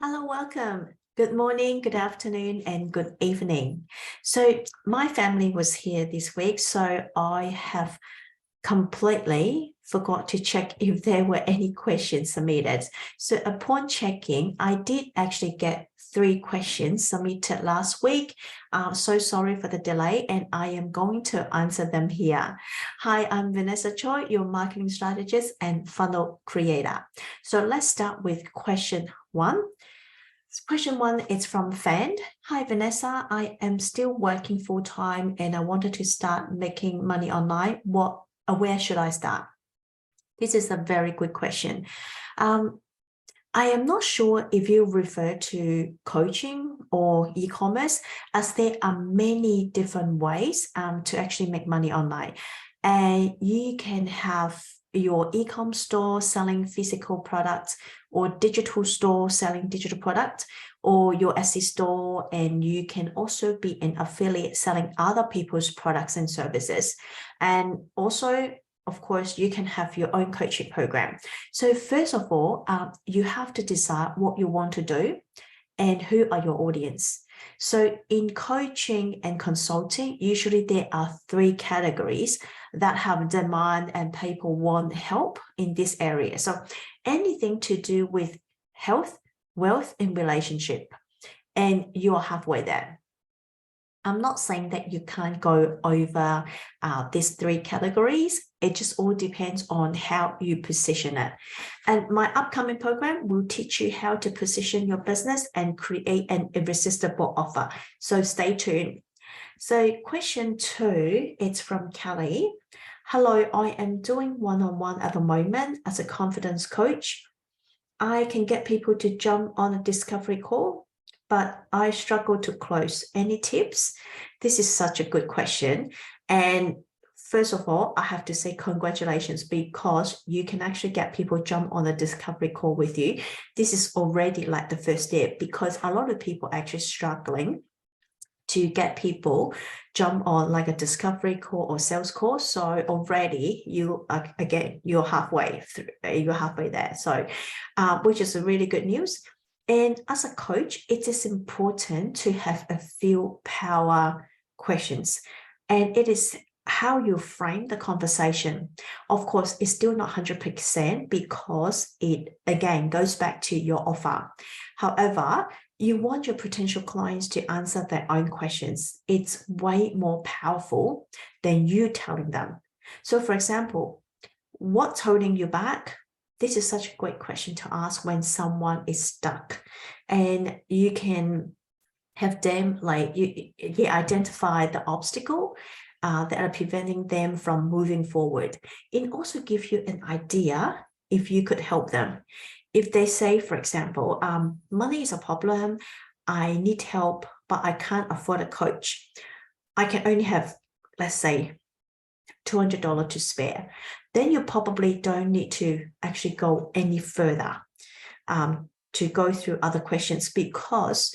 Hello, welcome. Good morning, good afternoon, and good evening. So my family was here this week, so I have completely forgot to check if there were any questions submitted. So upon checking, I did actually get 3 questions submitted last week. So sorry for the delay, and I am going to answer them here. Hi, I'm Vanessa Choi, your marketing strategist and funnel creator. So let's start with question 1. Question 1 is from Fan. Hi, Vanessa. I am still working full time and I wanted to start making money online. Where should I start? This is a very good question. I am not sure if you refer to coaching or e-commerce, as there are many different ways to actually make money online. And you can have your e-com store selling physical products, or digital store selling digital products, or your Etsy store, and you can also be an affiliate selling other people's products and services. And also, of course, you can have your own coaching program. So first of all, you have to decide what you want to do and who are your audience. So in coaching and consulting, usually there are 3 categories that have demand and people want help in this area. So anything to do with health, wealth, and relationship, and you are halfway there. I'm not saying that you can't go over these 3 categories. It just all depends on how you position it. And my upcoming program will teach you how to position your business and create an irresistible offer. So stay tuned. So question 2, it's from Kelly. Hello, I am doing one-on-one at the moment as a confidence coach. I can get people to jump on a discovery call, but I struggle to close. Any tips? This is such a good question. And first of all, I have to say congratulations, because you can actually get people jump on a discovery call with you. This is already like the first step, because a lot of people are actually struggling to get people jump on like a discovery call or sales call. So already you're halfway through, you're halfway there. So which is a really good news. And as a coach, it is important to have a few power questions, and it is how you frame the conversation. Of course, it's still not 100% because it again goes back to your offer. However, you want your potential clients to answer their own questions. It's way more powerful than you telling them. So for example, what's holding you back? This is such a great question to ask when someone is stuck, and you can have them you identify the obstacle that are preventing them from moving forward. It also gives you an idea if you could help them. If they say, for example, money is a problem, I need help, but I can't afford a coach. I can only have, let's say, $200 to spare. Then you probably don't need to actually go any further to go through other questions, because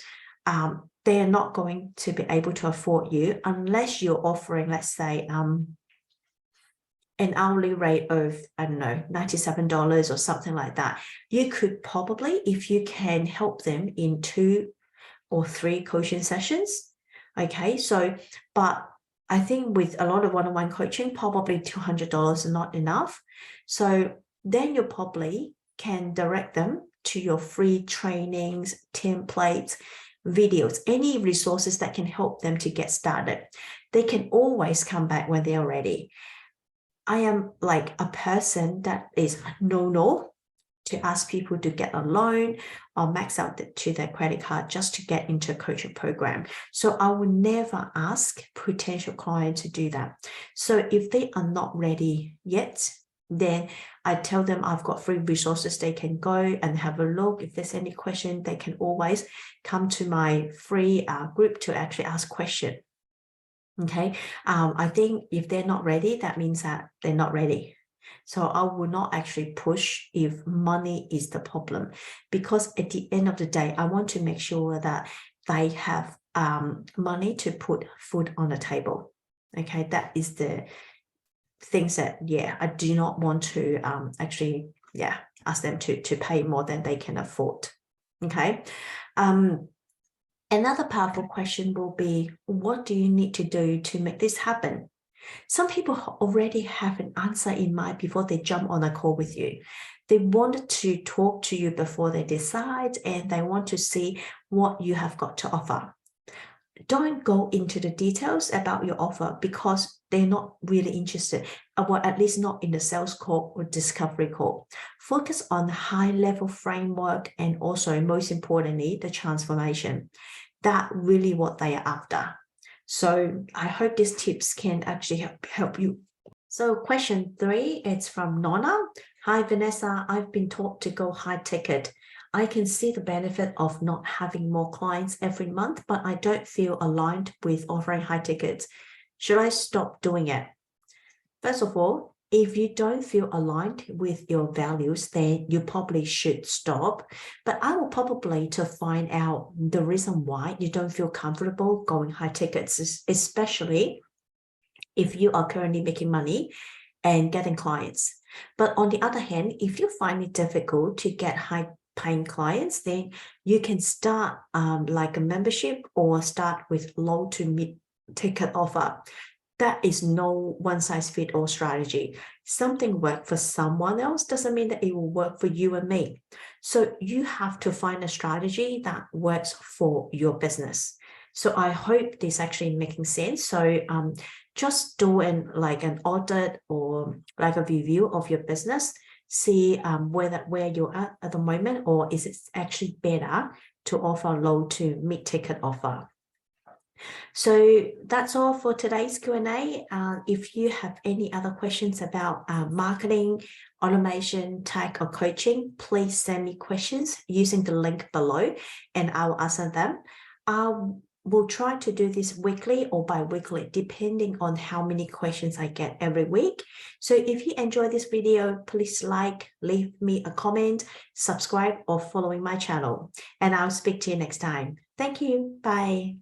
they are not going to be able to afford you unless you're offering, let's say, an hourly rate of, I don't know, $97 or something like that. You could probably, if you can help them in 2 or 3 coaching sessions. Okay, so, but I think with a lot of one-on-one coaching, probably $200 is not enough. So then you probably can direct them to your free trainings, templates, videos, any resources that can help them to get started. They can always come back when they are ready. I am like a person that is no to ask people to get a loan or max out to their credit card just to get into a coaching program. So I would never ask potential clients to do that. So if they are not ready yet, then I tell them I've got free resources. They can go and have a look. If there's any question, they can always come to my free group to actually ask questions. Okay, I think if they're not ready, that means that they're not ready. So I will not actually push if money is the problem, because at the end of the day, I want to make sure that they have money to put food on the table. Okay, that is the things that, I do not want to actually, ask them to pay more than they can afford. Okay. Another powerful question will be, what do you need to do to make this happen? Some people already have an answer in mind before they jump on a call with you. They wanted to talk to you before they decide, and they want to see what you have got to offer. Don't go into the details about your offer because they're not really interested, or at least not in the sales call or discovery call. Focus on high level framework and also, most importantly, the transformation. That really what they are after. So I hope these tips can actually help you. So question 3, it's from Nona. Hi, Vanessa. I've been taught to go high ticket. I can see the benefit of not having more clients every month, but I don't feel aligned with offering high tickets. Should I stop doing it? First of all, if you don't feel aligned with your values, then you probably should stop. But I will probably to find out the reason why you don't feel comfortable going high tickets, especially if you are currently making money and getting clients. But on the other hand, if you find it difficult to get high paying clients, then you can start like a membership or start with low to mid ticket offer. That is no one size fit all strategy. Something worked for someone else doesn't mean that it will work for you and me. So you have to find a strategy that works for your business. So I hope this actually making sense. So just do an audit or like a review of your business, see where you're at the moment, or is it actually better to offer low to mid ticket offer. So that's all for today's Q&A. If you have any other questions about marketing, automation, tech, or coaching, please send me questions using the link below and I will answer them. We'll try to do this weekly or bi-weekly, depending on how many questions I get every week. So if you enjoy this video, please leave me a comment, subscribe, or following my channel. And I'll speak to you next time. Thank you. Bye.